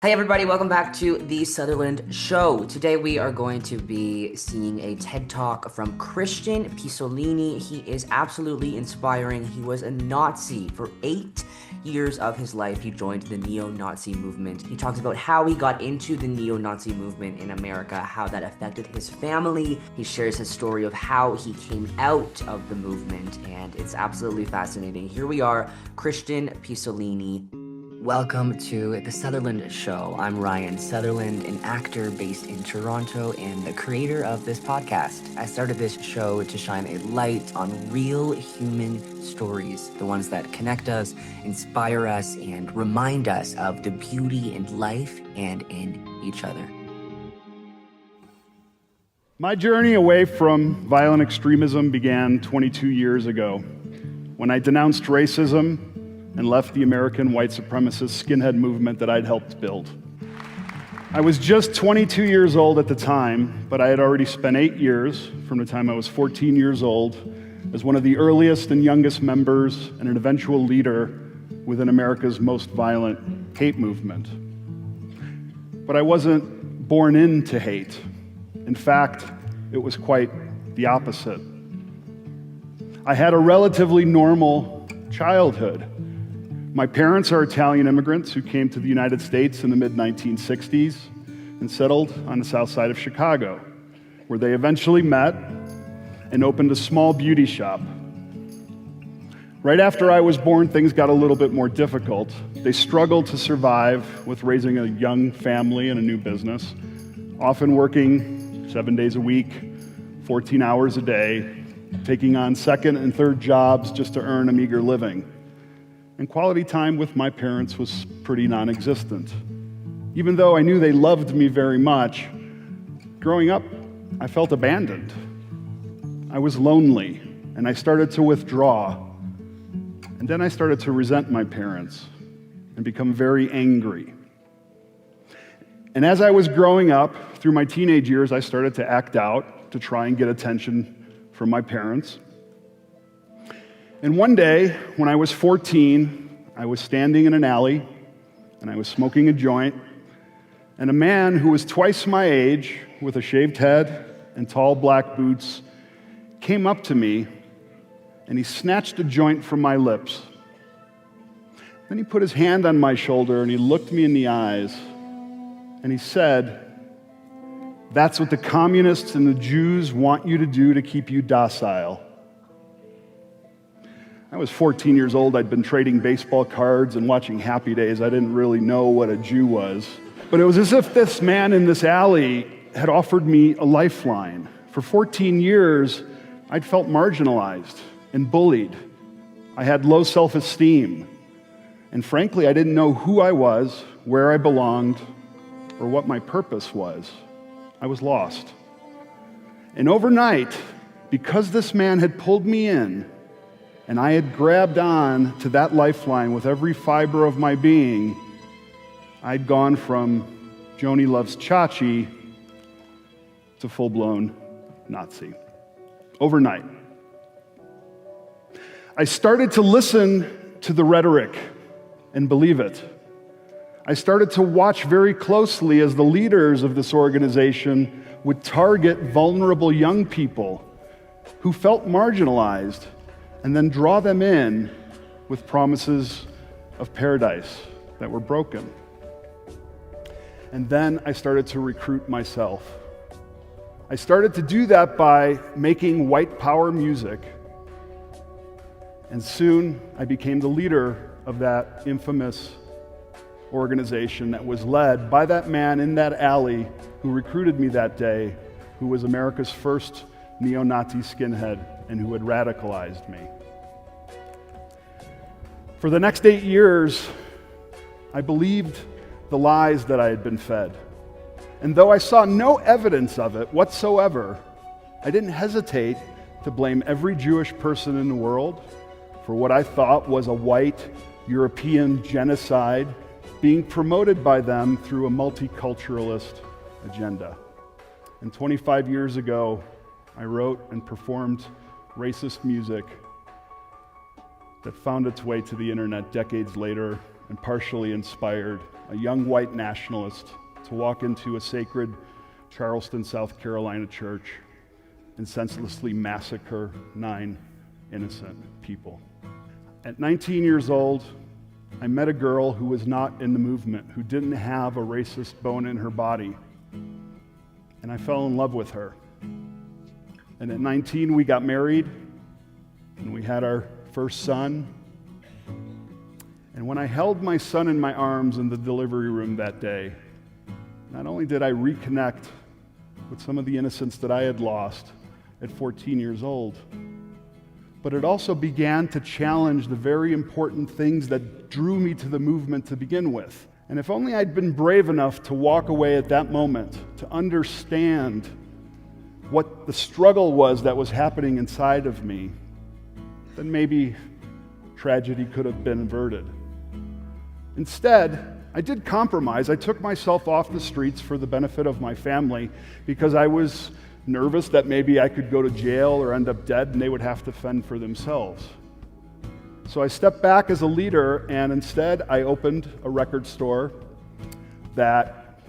Hey everybody, welcome back to The Sutherland Show. Today we are going to be seeing a TED Talk from Christian Picciolini. He is absolutely inspiring. He was a Nazi for 8 years of his life. He joined the neo-Nazi movement. He talks about how he got into the neo-Nazi movement in America, how that affected his family. He shares his story of how he came out of the movement, and it's absolutely fascinating. Here we are, Christian Picciolini. Welcome to The Sutherland Show. I'm Ryan Sutherland, an actor based in Toronto and the creator of this podcast. I started this show to shine a light on real human stories, the ones that connect us, inspire us, and remind us of the beauty in life and in each other. My journey away from violent extremism began 22 years ago when I denounced racism and left the American white supremacist skinhead movement that I'd helped build. I was just 22 years old at the time, but I had already spent 8 years, from the time I was 14 years old, as one of the earliest and youngest members and an eventual leader within America's most violent hate movement. But I wasn't born into hate. In fact, it was quite the opposite. I had a relatively normal childhood. My parents are Italian immigrants who came to the United States in the mid-1960s and settled on the south side of Chicago, where they eventually met and opened a small beauty shop. Right after I was born, things got a little bit more difficult. They struggled to survive with raising a young family and a new business, often working 7 days a week, 14 hours a day, taking on second and third jobs just to earn a meager living. And quality time with my parents was pretty non-existent. Even though I knew they loved me very much, growing up, I felt abandoned. I was lonely, and I started to withdraw. And then I started to resent my parents and become very angry. And as I was growing up, through my teenage years, I started to act out to try and get attention from my parents. And one day, when I was 14, I was standing in an alley, and I was smoking a joint, and a man who was twice my age, with a shaved head and tall black boots, came up to me, and he snatched a joint from my lips. Then he put his hand on my shoulder, and he looked me in the eyes, and he said, "That's what the communists and the Jews want you to do to keep you docile." I was 14 years old. I'd been trading baseball cards and watching Happy Days. I didn't really know what a Jew was. But it was as if this man in this alley had offered me a lifeline. For 14 years, I'd felt marginalized and bullied. I had low self-esteem. And frankly, I didn't know who I was, where I belonged, or what my purpose was. I was lost. And overnight, because this man had pulled me in, and I had grabbed on to that lifeline with every fiber of my being, I'd gone from Joni loves Chachi to full-blown Nazi. Overnight. I started to listen to the rhetoric and believe it. I started to watch very closely as the leaders of this organization would target vulnerable young people who felt marginalized and then draw them in with promises of paradise that were broken. And then I started to recruit myself. I started to do that by making white power music. And soon I became the leader of that infamous organization that was led by that man in that alley who recruited me that day, who was America's first neo-Nazi skinhead and who had radicalized me. For the next 8 years, I believed the lies that I had been fed. And though I saw no evidence of it whatsoever, I didn't hesitate to blame every Jewish person in the world for what I thought was a white European genocide being promoted by them through a multiculturalist agenda. And 25 years ago, I wrote and performed racist music that found its way to the internet decades later and partially inspired a young white nationalist to walk into a sacred Charleston, South Carolina church and senselessly massacre 9 innocent people. At 19 years old, I met a girl who was not in the movement, who didn't have a racist bone in her body, and I fell in love with her. And at 19, we got married, and we had our first son. And when I held my son in my arms in the delivery room that day, not only did I reconnect with some of the innocence that I had lost at 14 years old, but it also began to challenge the very important things that drew me to the movement to begin with. And if only I'd been brave enough to walk away at that moment, to understand what the struggle was that was happening inside of me, then maybe tragedy could have been averted. Instead, I did compromise. I took myself off the streets for the benefit of my family because I was nervous that maybe I could go to jail or end up dead and they would have to fend for themselves. So I stepped back as a leader, and instead I opened a record store that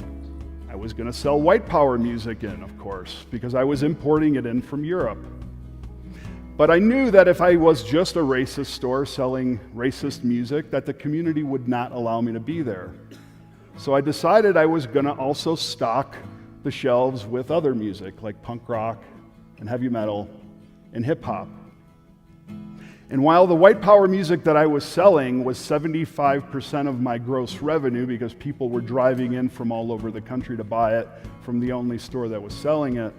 I was going to sell white power music in, of course, because I was importing it in from Europe. But I knew that if I was just a racist store selling racist music, that the community would not allow me to be there. So I decided I was going to also stock the shelves with other music like punk rock and heavy metal and hip hop. And while the white power music that I was selling was 75% of my gross revenue because people were driving in from all over the country to buy it from the only store that was selling it,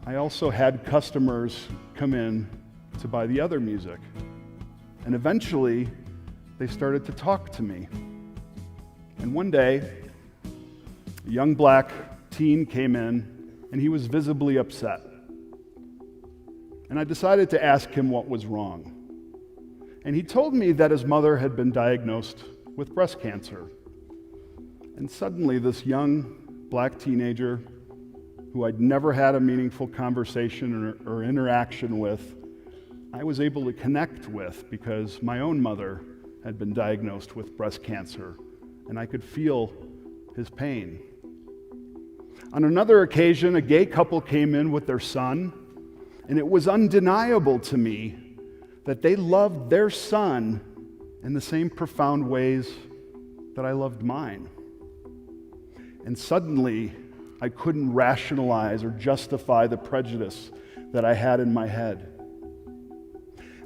I also had customers come in to buy the other music. And eventually, they started to talk to me. And one day, a young black teen came in, and he was visibly upset. And I decided to ask him what was wrong. And he told me that his mother had been diagnosed with breast cancer. And suddenly, this young black teenager, who I'd never had a meaningful conversation or interaction with, I was able to connect with because my own mother had been diagnosed with breast cancer, and I could feel his pain. On another occasion, a gay couple came in with their son, and it was undeniable to me that they loved their son in the same profound ways that I loved mine. And suddenly, I couldn't rationalize or justify the prejudice that I had in my head.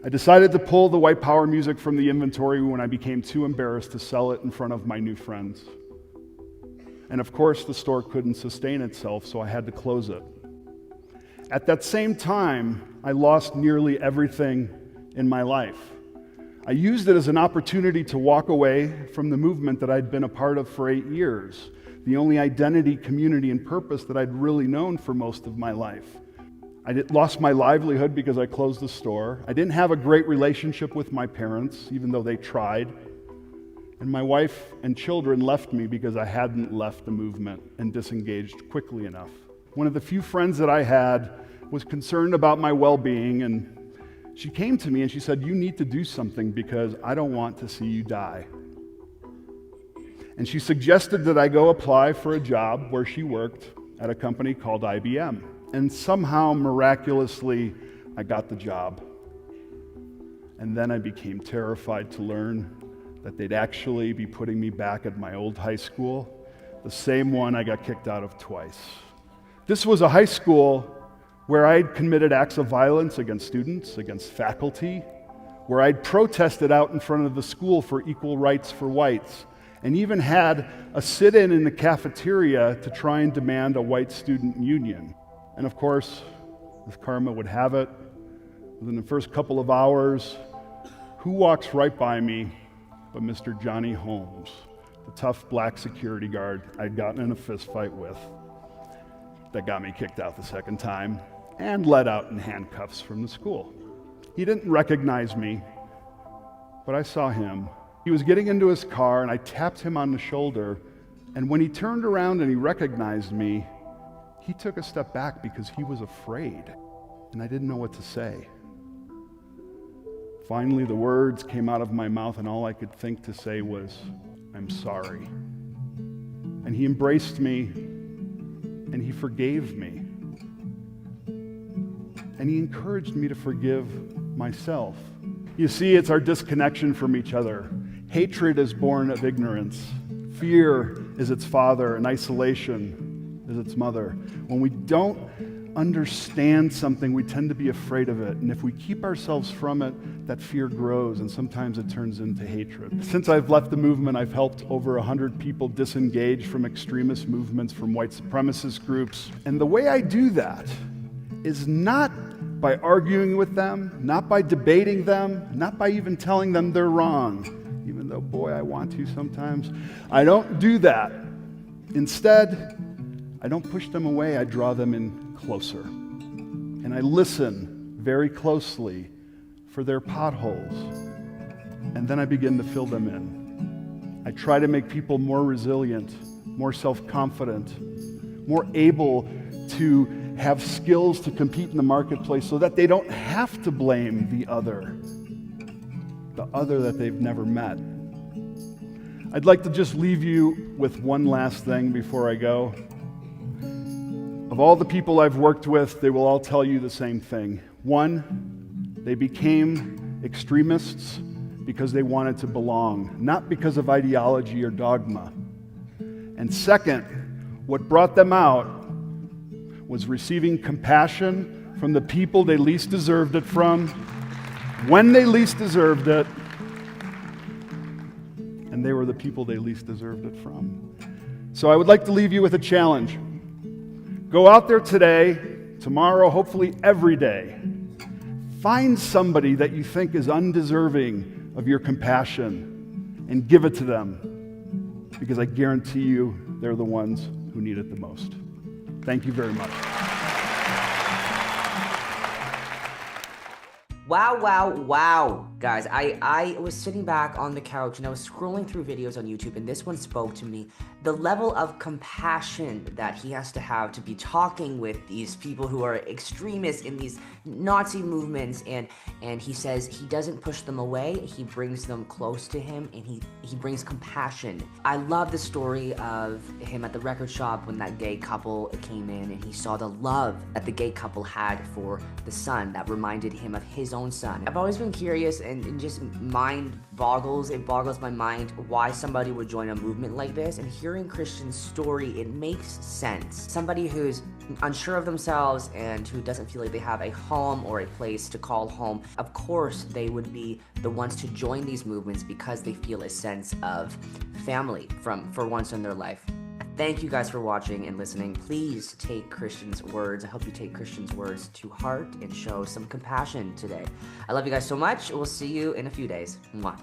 I decided to pull the white power music from the inventory when I became too embarrassed to sell it in front of my new friends. And of course, the store couldn't sustain itself, so I had to close it. At that same time, I lost nearly everything in my life. I used it as an opportunity to walk away from the movement that I'd been a part of for 8 years, the only identity, community, and purpose that I'd really known for most of my life. I lost my livelihood because I closed the store. I didn't have a great relationship with my parents, even though they tried. And my wife and children left me because I hadn't left the movement and disengaged quickly enough. One of the few friends that I had was concerned about my well-being, and she came to me and she said, "You need to do something because I don't want to see you die." And she suggested that I go apply for a job where she worked at a company called IBM. And somehow, miraculously, I got the job. And then I became terrified to learn that they'd actually be putting me back at my old high school, the same one I got kicked out of twice. This was a high school where I'd committed acts of violence against students, against faculty, where I'd protested out in front of the school for equal rights for whites, and even had a sit-in in the cafeteria to try and demand a white student union. And of course, as karma would have it, within the first couple of hours, who walks right by me but Mr. Johnny Holmes, the tough black security guard I'd gotten in a fist fight with that got me kicked out the second time and let out in handcuffs from the school. He didn't recognize me, but I saw him. He was getting into his car, and I tapped him on the shoulder, and when he turned around and he recognized me, he took a step back because he was afraid, and I didn't know what to say. Finally, the words came out of my mouth, and all I could think to say was, "I'm sorry." And he embraced me, and he forgave me. And he encouraged me to forgive myself. You see, it's our disconnection from each other. Hatred is born of ignorance. Fear is its father, and isolation is its mother. When we don't understand something, we tend to be afraid of it. And if we keep ourselves from it, that fear grows, and sometimes it turns into hatred. Since I've left the movement, I've helped over 100 people disengage from extremist movements, from white supremacist groups. And the way I do that is not by arguing with them, not by debating them, not by even telling them they're wrong, even though, boy, I want to sometimes. I don't do that. Instead, I don't push them away, I draw them in closer. And I listen very closely for their potholes. And then I begin to fill them in. I try to make people more resilient, more self-confident, more able to have skills to compete in the marketplace so that they don't have to blame the other that they've never met. I'd like to just leave you with one last thing before I go. Of all the people I've worked with, they will all tell you the same thing. One, they became extremists because they wanted to belong, not because of ideology or dogma. And second, what brought them out was receiving compassion from the people they least deserved it from, when they least deserved it, and they were the people they least deserved it from. So I would like to leave you with a challenge. Go out there today, tomorrow, hopefully every day. Find somebody that you think is undeserving of your compassion and give it to them, because I guarantee you they're the ones who need it the most. Thank you very much. Wow, wow, wow. Guys, I was sitting back on the couch and I was scrolling through videos on YouTube, and this one spoke to me. The level of compassion that he has to have to be talking with these people who are extremists in these Nazi movements, and he says he doesn't push them away, he brings them close to him, and he brings compassion. I love the story of him at the record shop when that gay couple came in and he saw the love that the gay couple had for the son that reminded him of his own son. I've always been curious, and just it boggles my mind why somebody would join a movement like this, and hearing Christian's story, it makes sense. Somebody who's unsure of themselves and who doesn't feel like they have a home or a place to call home, of course they would be the ones to join these movements because they feel a sense of family for once in their life. Thank you guys for watching and listening. Please take Christian's words. I hope you take Christian's words to heart and show some compassion today. I love you guys so much. We'll see you in a few days. Mwah.